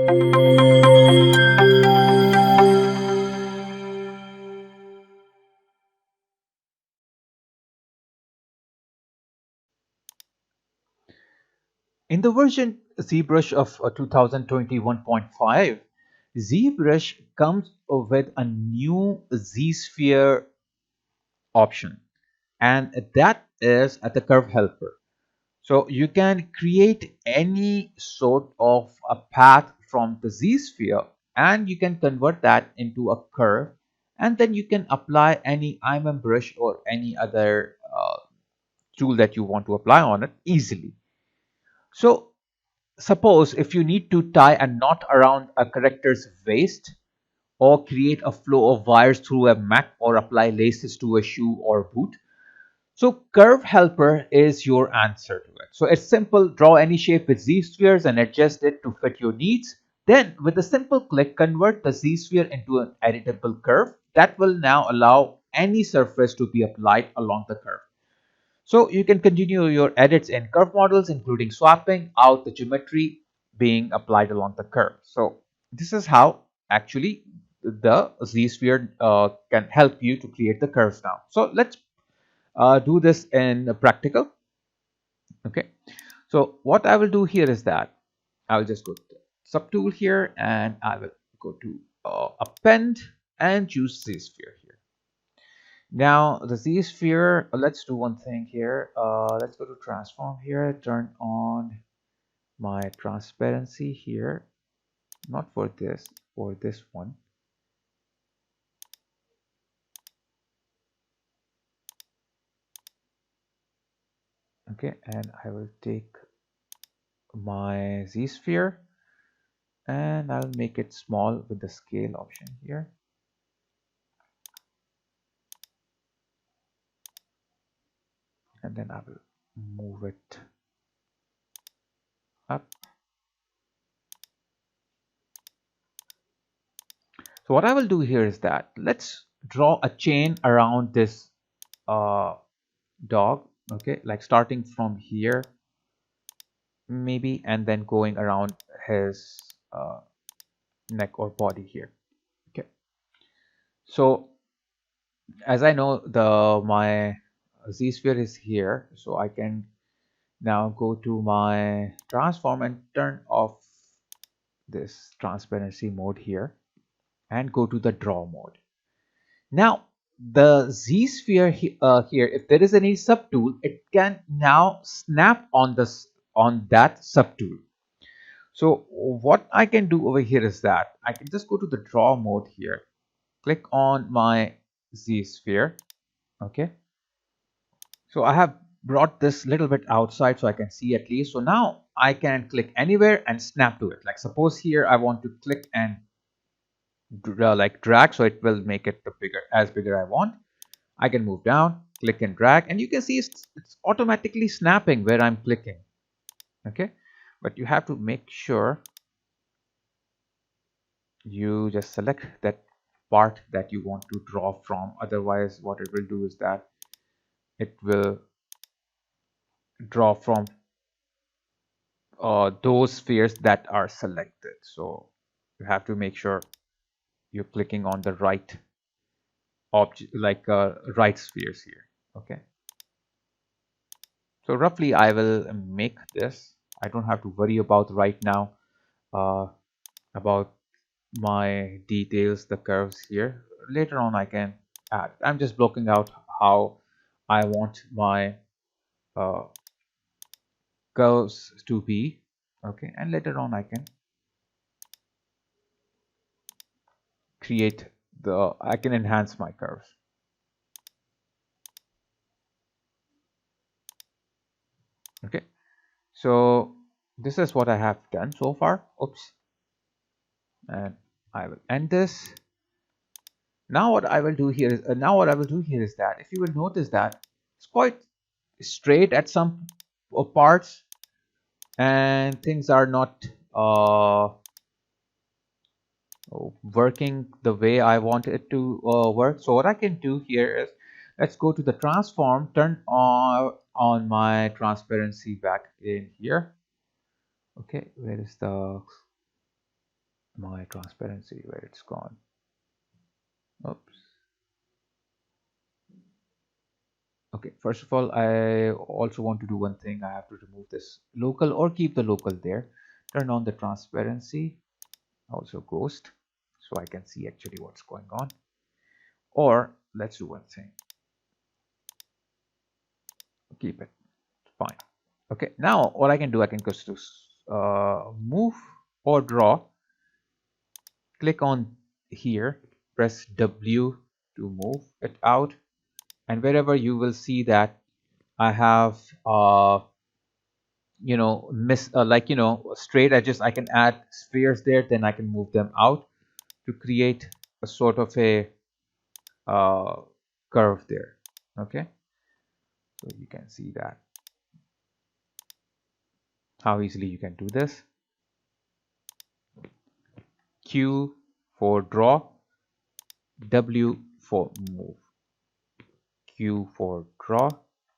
In the version Zbrush of 2021.5, Zbrush comes with a new Zsphere option, and that is at the curve helper. So you can create any sort of a path from the Z-sphere and you can convert that into a curve, and then you can apply any IMM brush or any other tool that you want to apply on it easily. So suppose if you need to tie a knot around a character's waist or create a flow of wires through a mech or apply laces to a shoe or boot. So curve helper is your answer to it. So it's simple. Draw any shape with Z-spheres and adjust it to fit your needs. Then with a simple click, convert the Z-sphere into an editable curve that will now allow any surface to be applied along the curve. So you can continue your edits in curve models, including swapping out the geometry being applied along the curve. So this is how actually the Z-sphere can help you to create the curves now. So let's do this in a practical. Okay, so what I will do here is that I will just go to the subtool here and I will go to append and choose Z-sphere here. Now the Z-sphere, let's do one thing here. Let's go to transform here, turn on my transparency here, not for this, for this one. Okay, and I will take my Z-sphere and I'll make it small with the scale option here. And then I will move it up. So what I will do here is that let's draw a chain around this dog, okay, like starting from here maybe and then going around his neck or body here. Okay, so as I know my Z-sphere is here, so I can now go to my transform and turn off this transparency mode here and go to the draw mode. Now the Z-sphere here, if there is any subtool, it can now snap on that subtool. So what I can do over here is that I can just go to the draw mode here, click on my Z-sphere. Okay, so I have brought this little bit outside so I can see at least. So now I can click anywhere and snap to it. Like suppose here I want to click and like drag, so it will make it the bigger I want. I can move down, click and drag, and you can see it's automatically snapping where I'm clicking. Okay, but you have to make sure you just select that part that you want to draw from. Otherwise what it will do is that it will draw from those spheres that are selected. So you have to make sure you're clicking on the right object, like right spheres here. Okay, so roughly I will make this. I don't have to worry about right now about my details, the curves here. Later on I can add. I'm just blocking out how I want my uh, curves to be. Okay, and later on I can I can enhance my curves. Okay, so this is what I have done so far. Oops, and I will end this. Now what I will do here is that if you will notice that it's quite straight at some parts and things are not working the way I want it to work. So what I can do here is let's go to the transform, turn on my transparency back in here. Okay, where is the my transparency, where it's gone. Oops. Okay, first of all, I also want to do one thing. I have to remove this local or keep the local there. Turn on the transparency, also ghost, so I can see actually what's going on. Or let's do one thing. Keep it. Fine. Okay, now what I can do, I can just move or draw. Click on here, press W to move it out, and wherever you will see that I have like straight edges, I can add spheres there, then I can move them out to create a sort of a uh, curve there. Okay, so you can see that how easily you can do this. Q for draw, W for move. Q for draw,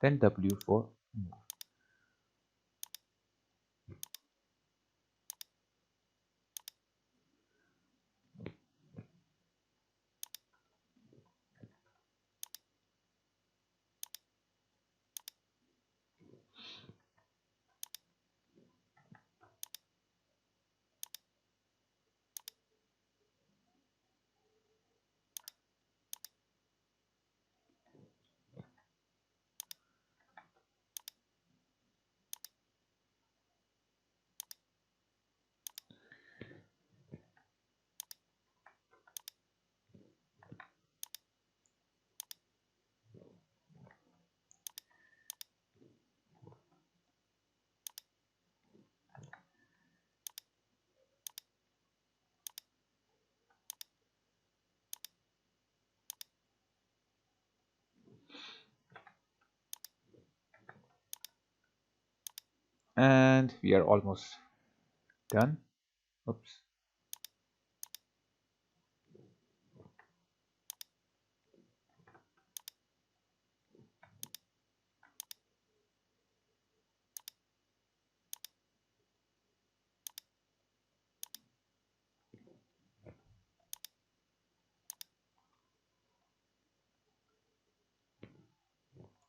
then W for move. And we are almost done. Oops.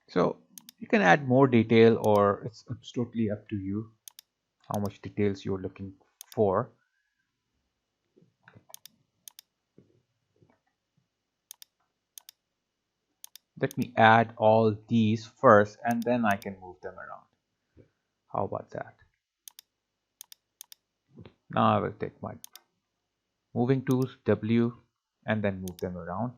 So you can add more detail, or it's totally up to you how much details you're looking for. Let me add all these first and then I can move them around. How about that? Now I will take my moving tools, W, and then move them around.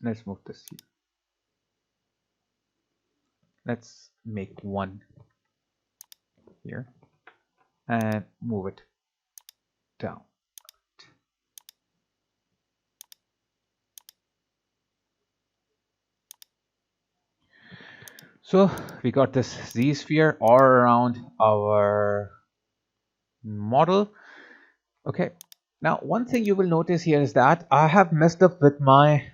Let's move this here. Let's make one here and move it down. So we got this Z-sphere all around our model. Okay, now one thing you will notice here is that I have messed up with my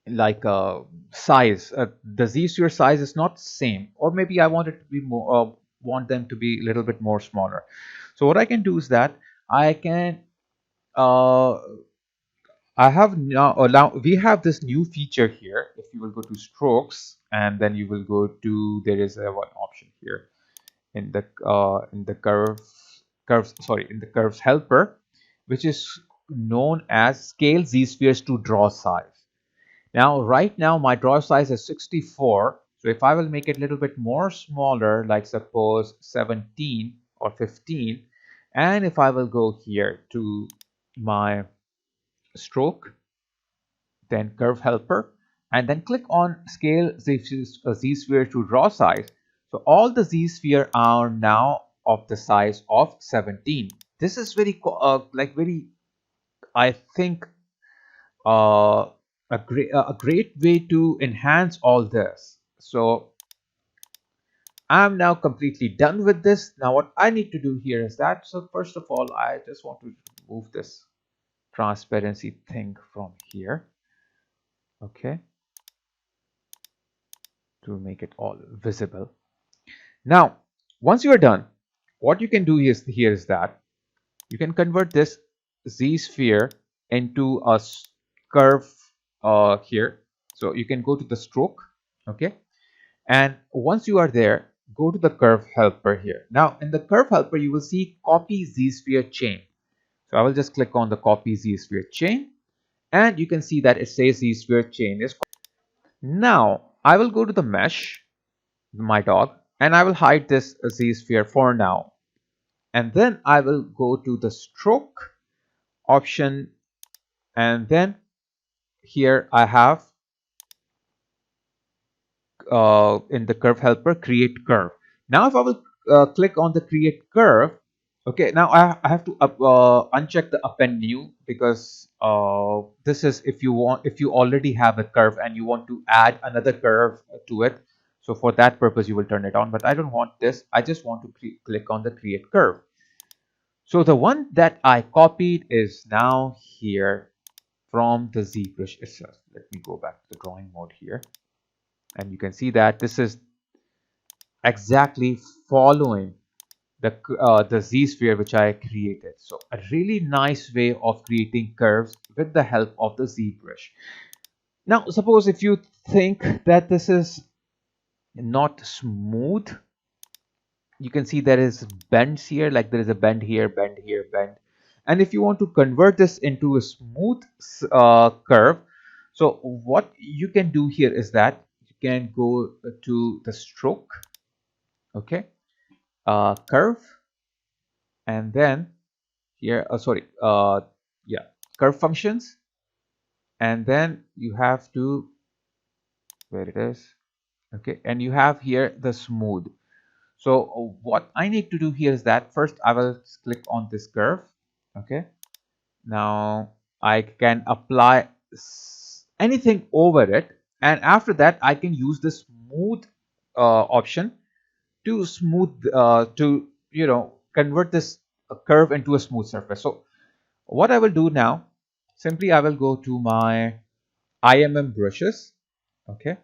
like size. The Z-sphere size is not same, or maybe I want it to be more, want them to be a little bit more smaller. So what I can do is that I can uh, I have now we have this new feature here. If you will go to strokes and then you will go to, there is a one option here in the curves helper, which is known as scale z-spheres to draw size. Now right now my draw size is 64, so if I will make it a little bit more smaller, like suppose 17 or 15, and if I will go here to my stroke, then curve helper, and then click on scale z-sphere to draw size. So all the z-sphere are now of the size of 17. This is very very, I think, a great way to enhance all this. So I'm now completely done with this. Now what I need to do here is that, so first of all, I just want to remove this transparency thing from here, okay, to make it all visible. Now, once you are done, what you can do here is that you can convert this Z-sphere into a curve here. So you can go to the stroke, okay, and once you are there, go to the curve helper here. Now in the curve helper, you will see copy Z-sphere chain. So I will just click on the copy Z-sphere chain, and you can see that it says Z-sphere chain is. Now I will go to the mesh, my dog, and I will hide this Z-sphere for now. And then I will go to the stroke option, and then here I have in the curve helper create curve. Now if I will click on the create curve, okay, now I have to uncheck the append new, because this is if you already have a curve and you want to add another curve to it. So for that purpose you will turn it on, but I don't want this. I just want to click on the create curve. So the one that I copied is now here from the ZBrush itself. Let me go back to the drawing mode here, and you can see that this is exactly following the Z-sphere which I created. So a really nice way of creating curves with the help of the ZBrush. Now suppose if you think that this is not smooth, you can see there is bends here, like there is a bend here, bend here, bend. And if you want to convert this into a smooth curve, so what you can do here is that you can go to the stroke, okay, curve, and then here, yeah, curve functions, and then you have to, where it is, okay, and you have here the smooth. So what I need to do here is that first I will click on this curve, okay. Now I can apply anything over it, and after that I can use the smooth option to smooth to convert this curve into a smooth surface. So what I will do now, simply I will go to my IMM brushes, okay.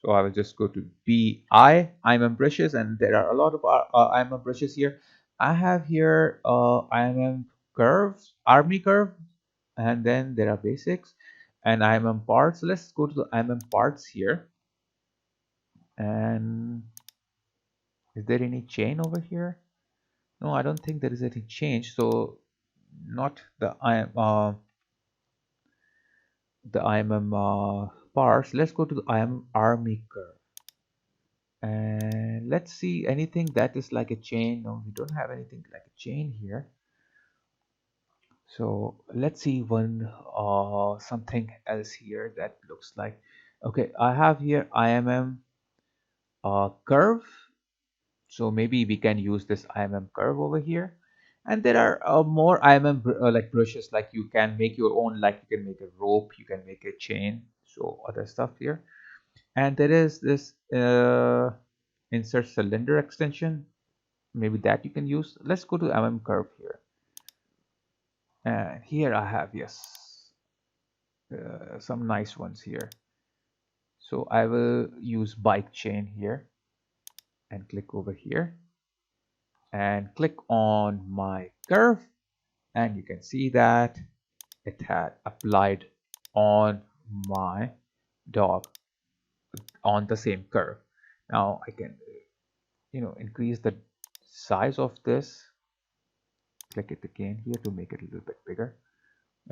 So I will just go to BI IMM brushes, and there are a lot of IMM brushes here. I have here IMM curves, army curve, and then there are basics and IMM parts. Let's go to the IMM parts here. And is there any chain over here? No, I don't think there is any change. So not the IMM parts. Let's go to the IMM army curve, and let's see anything that is like a chain. No, we don't have anything like a chain here. So let's see one something else here that looks like, okay, I have here IMM curve. So maybe we can use this IMM curve over here. And there are more IMM like brushes, like you can make your own, like you can make a rope, you can make a chain, so other stuff here. And there is this insert cylinder extension, maybe that you can use. Let's go to IMM curve here. And here I have, yes, some nice ones here. So I will use bike chain here and click over here and click on my curve, and you can see that it had applied on my dog on the same curve. Now I can increase the size of this, click it again here to make it a little bit bigger,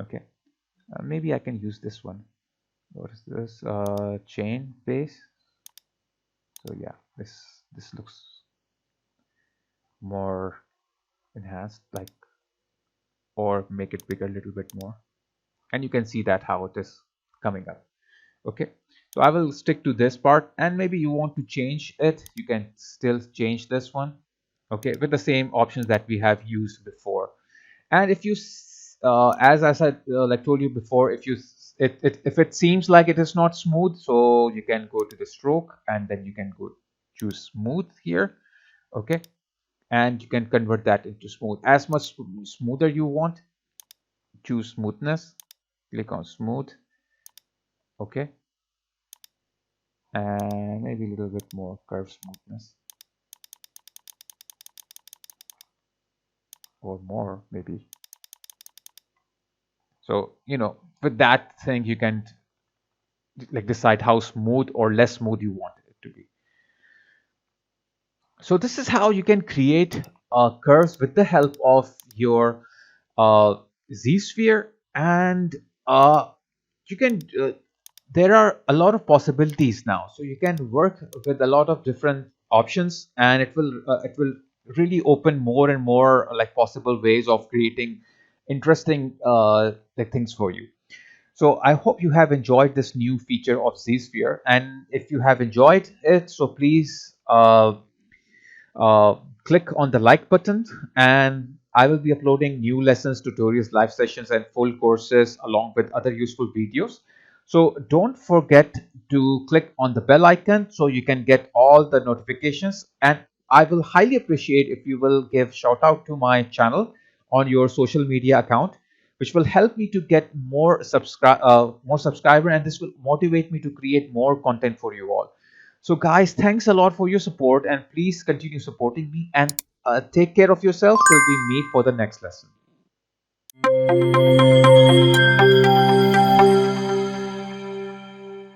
okay. Maybe I can use this one. What is this, chain base? So yeah, this looks more enhanced, like, or make it bigger a little bit more, and you can see that how it is coming up, okay. So I will stick to this part, and maybe you want to change it, you can still change this one, okay, with the same options that we have used before. And if you as I said, like told you before, if you if it seems like it is not smooth, so you can go to the stroke, and then you can go choose smooth here. Okay, and you can convert that into smooth. As much smoother you want, choose smoothness, click on smooth. Okay, and maybe a little bit more curve smoothness, or more maybe. So with that thing you can like decide how smooth or less smooth you want it to be. So this is how you can create curves with the help of your uh, Zsphere, and you can there are a lot of possibilities now, so you can work with a lot of different options, and it will really open more and more like possible ways of creating interesting like things for you. So I hope you have enjoyed this new feature of Zsphere, and if you have enjoyed it, so please uh, click on the like button, and I will be uploading new lessons, tutorials, live sessions, and full courses along with other useful videos. So don't forget to click on the bell icon so you can get all the notifications. And I will highly appreciate if you will give shout out to my channel on your social media account, which will help me to get more subscriber, and this will motivate me to create more content for you all. So, guys, thanks a lot for your support, and please continue supporting me, and take care of yourself till we meet for the next lesson.